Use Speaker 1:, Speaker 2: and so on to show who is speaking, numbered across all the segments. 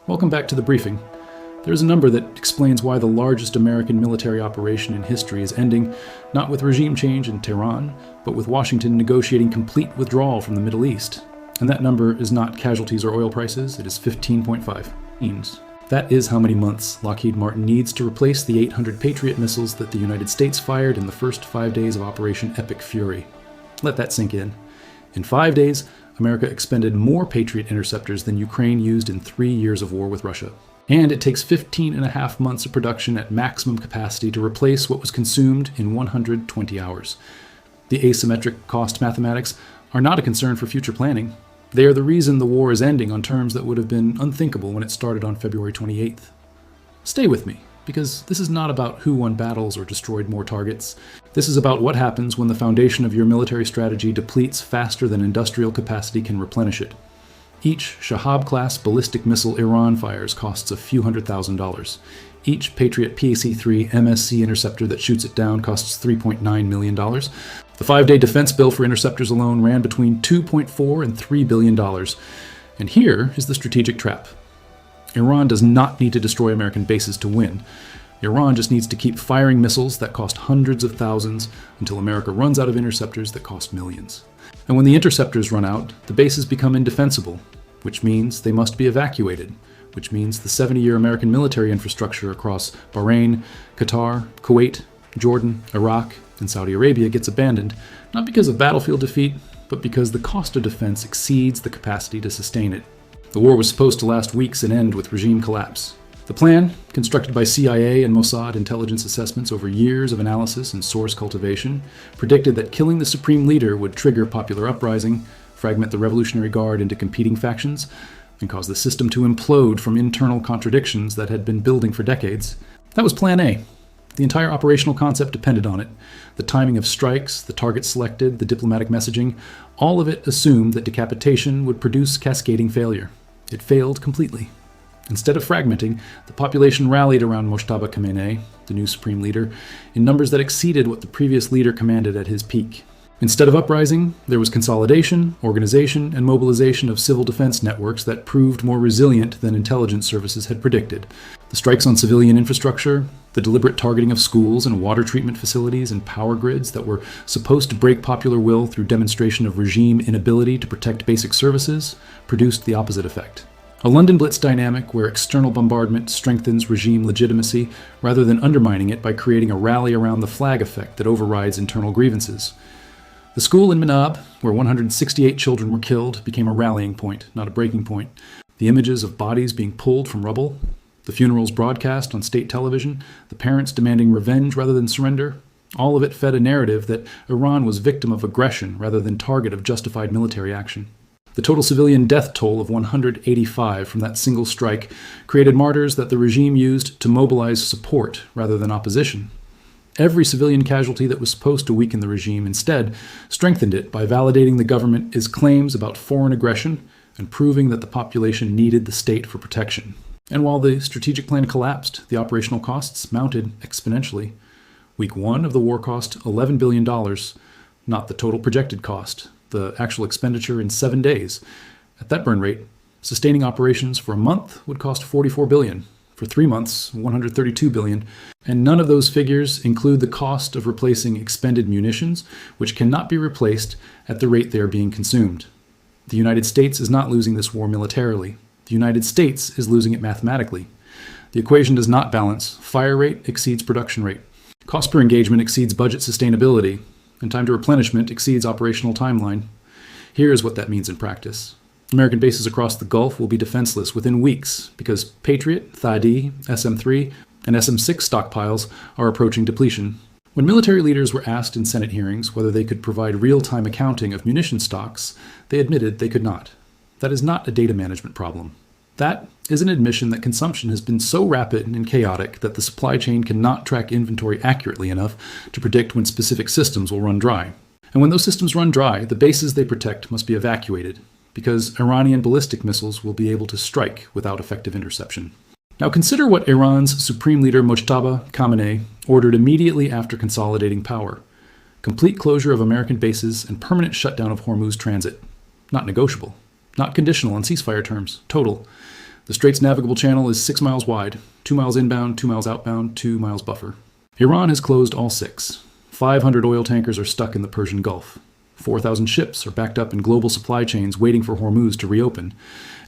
Speaker 1: Welcome back to the briefing. There's a number that explains why the largest American military operation in history is ending, not with regime change in Tehran, but with Washington negotiating complete withdrawal from the Middle East. And that number is not casualties or oil prices, it is 15.5. That is how many months Lockheed Martin needs to replace the 800 Patriot missiles that the United States fired in the first 5 days of Operation Epic Fury. Let that sink in. In 5 days, America expended more Patriot interceptors than Ukraine used in 3 years of war with Russia. And it takes 15.5 months of production at maximum capacity to replace what was consumed in 120 hours. The asymmetric cost mathematics are not a concern for future planning. They are the reason the war is ending on terms that would have been unthinkable when it started on February 28th. Stay with me, because this is not about who won battles or destroyed more targets. This is about what happens when the foundation of your military strategy depletes faster than industrial capacity can replenish it. Each Shahab-class ballistic missile Iran fires costs a few $100,000. Each Patriot PAC-3 MSE interceptor that shoots it down costs $3.9 million. The 5-day defense bill for interceptors alone ran between $2.4 and $3 billion. And here is the strategic trap. Iran does not need to destroy American bases to win. Iran just needs to keep firing missiles that cost hundreds of thousands until America runs out of interceptors that cost millions. And when the interceptors run out, the bases become indefensible, which means they must be evacuated, which means the 70-year American military infrastructure across Bahrain, Qatar, Kuwait, Jordan, Iraq, and Saudi Arabia gets abandoned, not because of battlefield defeat, but because the cost of defense exceeds the capacity to sustain it. The war was supposed to last weeks and end with regime collapse. The plan, constructed by CIA and Mossad intelligence assessments over years of analysis and source cultivation, predicted that killing the supreme leader would trigger popular uprising, fragment the Revolutionary Guard into competing factions, and cause the system to implode from internal contradictions that had been building for decades. That was Plan A. The entire operational concept depended on it. The timing of strikes, the target selected, the diplomatic messaging, all of it assumed that decapitation would produce cascading failure. It failed completely. Instead of fragmenting, the population rallied around Mojtaba Khamenei, the new supreme leader, in numbers that exceeded what the previous leader commanded at his peak. Instead of uprising, there was consolidation, organization, and mobilization of civil defense networks that proved more resilient than intelligence services had predicted. The strikes on civilian infrastructure, the deliberate targeting of schools and water treatment facilities and power grids that were supposed to break popular will through demonstration of regime inability to protect basic services, produced the opposite effect. A London Blitz dynamic where external bombardment strengthens regime legitimacy rather than undermining it by creating a rally around the flag effect that overrides internal grievances. The school in Minab, where 168 children were killed, became a rallying point, not a breaking point. The images of bodies being pulled from rubble, the funerals broadcast on state television, the parents demanding revenge rather than surrender, all of it fed a narrative that Iran was victim of aggression rather than target of justified military action. The total civilian death toll of 185 from that single strike created martyrs that the regime used to mobilize support rather than opposition. Every civilian casualty that was supposed to weaken the regime instead strengthened it by validating the government's claims about foreign aggression and proving that the population needed the state for protection. And while the strategic plan collapsed, the operational costs mounted exponentially. Week 1 of the war cost $11 billion, not the total projected cost, the actual expenditure in 7 days. At that burn rate, sustaining operations for a month would cost $44 billion. For 3 months, $132 billion. And none of those figures include the cost of replacing expended munitions, which cannot be replaced at the rate they are being consumed. The United States is not losing this war militarily. The United States is losing it mathematically. The equation does not balance. Fire rate exceeds production rate. Cost per engagement exceeds budget sustainability. And time to replenishment exceeds operational timeline. Here is what that means in practice. American bases across the Gulf will be defenseless within weeks because Patriot, THAAD, SM-3, and SM-6 stockpiles are approaching depletion. When military leaders were asked in Senate hearings whether they could provide real-time accounting of munition stocks, they admitted they could not. That is not a data management problem. That is an admission that consumption has been so rapid and chaotic that the supply chain cannot track inventory accurately enough to predict when specific systems will run dry. And when those systems run dry, the bases they protect must be evacuated, because Iranian ballistic missiles will be able to strike without effective interception. Now consider what Iran's Supreme Leader Mojtaba Khamenei ordered immediately after consolidating power. Complete closure of American bases and permanent shutdown of Hormuz transit. Not negotiable. Not conditional on ceasefire terms. Total. The Strait's navigable channel is 6 miles wide, 2 miles inbound, 2 miles outbound, 2 miles buffer. Iran has closed all 6. 500 oil tankers are stuck in the Persian Gulf. 4,000 ships are backed up in global supply chains waiting for Hormuz to reopen.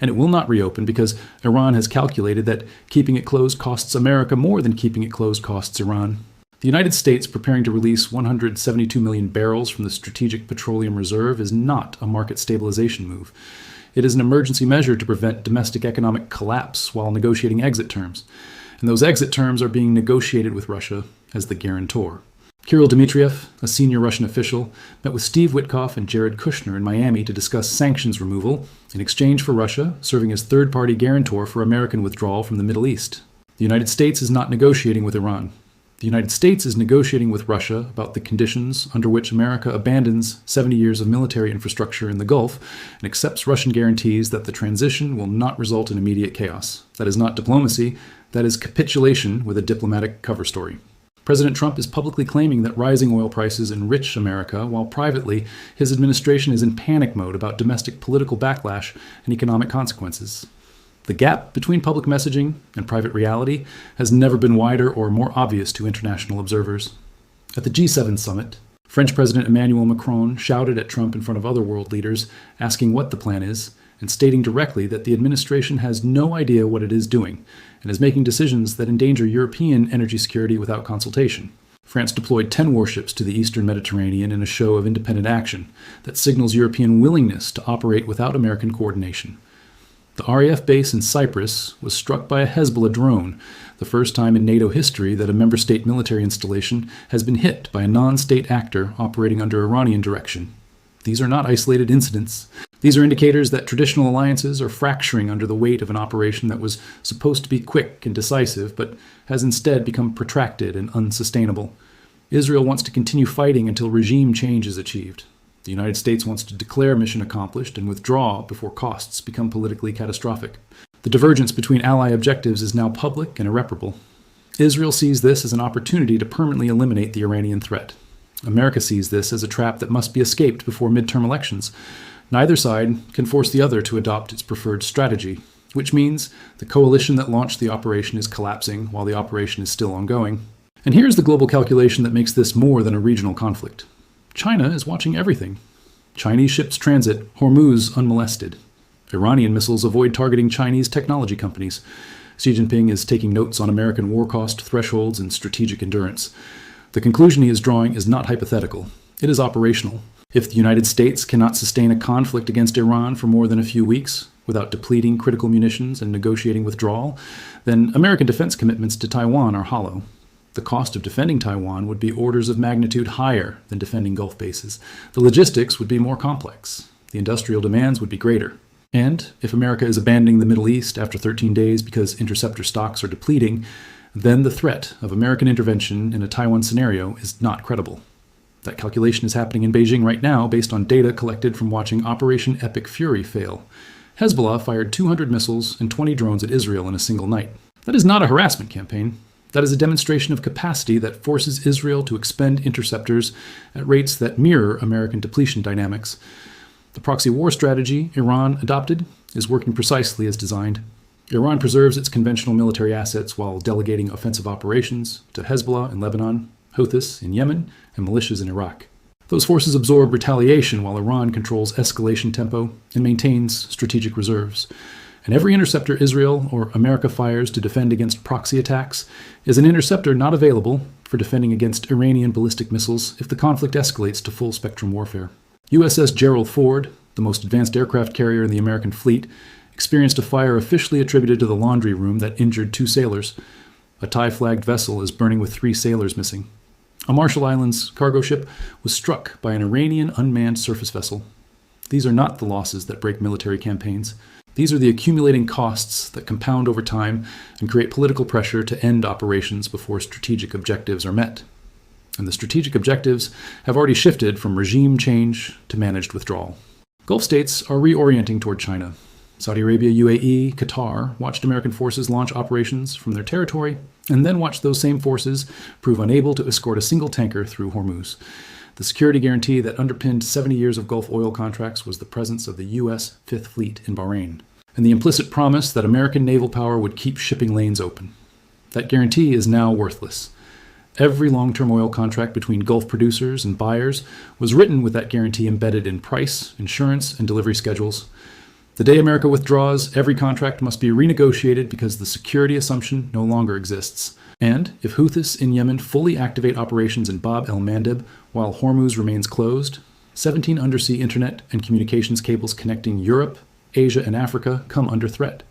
Speaker 1: And it will not reopen because Iran has calculated that keeping it closed costs America more than keeping it closed costs Iran. The United States preparing to release 172 million barrels from the Strategic Petroleum Reserve is not a market stabilization move. It is an emergency measure to prevent domestic economic collapse while negotiating exit terms. And those exit terms are being negotiated with Russia as the guarantor. Kirill Dmitriev, a senior Russian official, met with Steve Witkoff and Jared Kushner in Miami to discuss sanctions removal in exchange for Russia serving as third-party guarantor for American withdrawal from the Middle East. The United States is not negotiating with Iran. The United States is negotiating with Russia about the conditions under which America abandons 70 years of military infrastructure in the Gulf and accepts Russian guarantees that the transition will not result in immediate chaos. That is not diplomacy, that is capitulation with a diplomatic cover story. President Trump is publicly claiming that rising oil prices enrich America, while privately his administration is in panic mode about domestic political backlash and economic consequences. The gap between public messaging and private reality has never been wider or more obvious to international observers. At the G7 summit, French President Emmanuel Macron shouted at Trump in front of other world leaders, asking what the plan is, and stating directly that the administration has no idea what it is doing, and is making decisions that endanger European energy security without consultation. France deployed 10 warships to the eastern Mediterranean in a show of independent action that signals European willingness to operate without American coordination. The RAF base in Cyprus was struck by a Hezbollah drone, the first time in NATO history that a member state military installation has been hit by a non-state actor operating under Iranian direction. These are not isolated incidents. These are indicators that traditional alliances are fracturing under the weight of an operation that was supposed to be quick and decisive, but has instead become protracted and unsustainable. Israel wants to continue fighting until regime change is achieved. The United States wants to declare mission accomplished and withdraw before costs become politically catastrophic. The divergence between ally objectives is now public and irreparable. Israel sees this as an opportunity to permanently eliminate the Iranian threat. America sees this as a trap that must be escaped before midterm elections. Neither side can force the other to adopt its preferred strategy, which means the coalition that launched the operation is collapsing while the operation is still ongoing. And here's the global calculation that makes this more than a regional conflict. China is watching everything. Chinese ships transit Hormuz unmolested. Iranian missiles avoid targeting Chinese technology companies. Xi Jinping is taking notes on American war cost thresholds and strategic endurance. The conclusion he is drawing is not hypothetical. It is operational. If the United States cannot sustain a conflict against Iran for more than a few weeks without depleting critical munitions and negotiating withdrawal, then American defense commitments to Taiwan are hollow. The cost of defending Taiwan would be orders of magnitude higher than defending Gulf bases. The logistics would be more complex. The industrial demands would be greater. And if America is abandoning the Middle East after 13 days because interceptor stocks are depleting, then the threat of American intervention in a Taiwan scenario is not credible. That calculation is happening in Beijing right now based on data collected from watching Operation Epic Fury fail. Hezbollah fired 200 missiles and 20 drones at Israel in a single night. That is not a harassment campaign. That is a demonstration of capacity that forces Israel to expend interceptors at rates that mirror American depletion dynamics. The proxy war strategy Iran adopted is working precisely as designed. Iran preserves its conventional military assets while delegating offensive operations to Hezbollah in Lebanon, Houthis in Yemen, and militias in Iraq. Those forces absorb retaliation while Iran controls escalation tempo and maintains strategic reserves. And every interceptor Israel or America fires to defend against proxy attacks is an interceptor not available for defending against Iranian ballistic missiles if the conflict escalates to full-spectrum warfare. USS Gerald Ford, the most advanced aircraft carrier in the American fleet, experienced a fire officially attributed to the laundry room that injured 2 sailors. A Thai-flagged vessel is burning with 3 sailors missing. A Marshall Islands cargo ship was struck by an Iranian unmanned surface vessel. These are not the losses that break military campaigns. These are the accumulating costs that compound over time and create political pressure to end operations before strategic objectives are met. And the strategic objectives have already shifted from regime change to managed withdrawal. Gulf states are reorienting toward China. Saudi Arabia, UAE, Qatar watched American forces launch operations from their territory and then watched those same forces prove unable to escort a single tanker through Hormuz. The security guarantee that underpinned 70 years of Gulf oil contracts was the presence of the U.S. Fifth Fleet in Bahrain. and the implicit promise that American naval power would keep shipping lanes open. That guarantee is now worthless. Every long-term oil contract between Gulf producers and buyers was written with that guarantee embedded in price, insurance, and delivery schedules. The day America withdraws, every contract must be renegotiated because the security assumption no longer exists. And if Houthis in Yemen fully activate operations in Bab el-Mandeb while Hormuz remains closed, 17 undersea internet and communications cables connecting Europe, Asia, and Africa come under threat.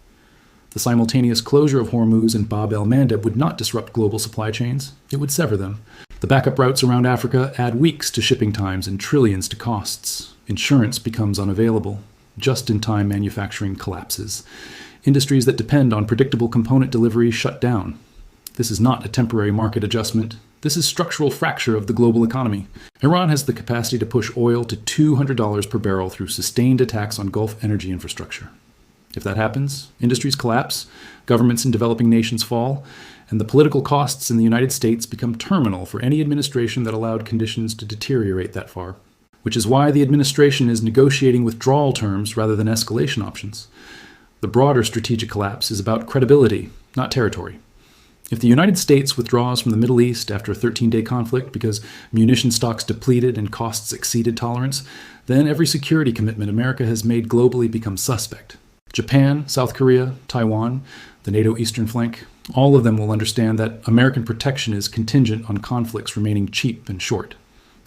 Speaker 1: The simultaneous closure of Hormuz and Bab el-Mandeb would not disrupt global supply chains, it would sever them. The backup routes around Africa add weeks to shipping times and trillions to costs. Insurance becomes unavailable. Just-in-time manufacturing collapses. Industries that depend on predictable component delivery shut down. This is not a temporary market adjustment. This is structural fracture of the global economy. Iran has the capacity to push oil to $200 per barrel through sustained attacks on Gulf energy infrastructure. If that happens, industries collapse, governments in developing nations fall, and the political costs in the United States become terminal for any administration that allowed conditions to deteriorate that far. Which is why the administration is negotiating withdrawal terms rather than escalation options. The broader strategic collapse is about credibility, not territory. If the United States withdraws from the Middle East after a 13-day conflict because munition stocks depleted and costs exceeded tolerance, then every security commitment America has made globally becomes suspect. Japan, South Korea, Taiwan, the NATO eastern flank, all of them will understand that American protection is contingent on conflicts remaining cheap and short.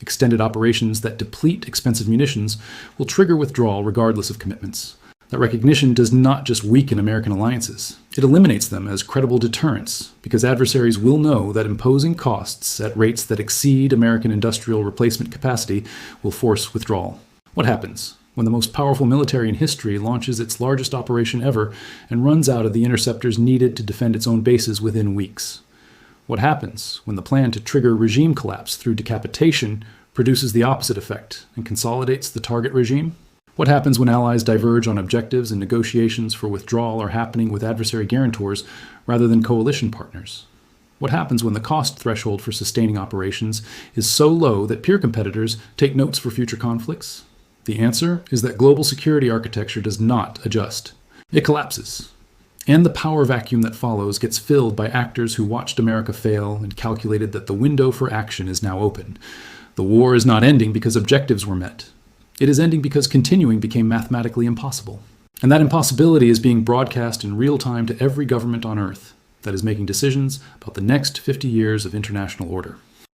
Speaker 1: Extended operations that deplete expensive munitions will trigger withdrawal regardless of commitments. That recognition does not just weaken American alliances. It eliminates them as credible deterrents, because adversaries will know that imposing costs at rates that exceed American industrial replacement capacity will force withdrawal. What happens when the most powerful military in history launches its largest operation ever and runs out of the interceptors needed to defend its own bases within weeks? What happens when the plan to trigger regime collapse through decapitation produces the opposite effect and consolidates the target regime? What happens when allies diverge on objectives and negotiations for withdrawal are happening with adversary guarantors rather than coalition partners? What happens when the cost threshold for sustaining operations is so low that peer competitors take notes for future conflicts? The answer is that global security architecture does not adjust. It collapses. And the power vacuum that follows gets filled by actors who watched America fail and calculated that the window for action is now open. The war is not ending because objectives were met. It is ending because continuing became mathematically impossible. And that impossibility is being broadcast in real time to every government on Earth that is making decisions about the next 50 years of international order.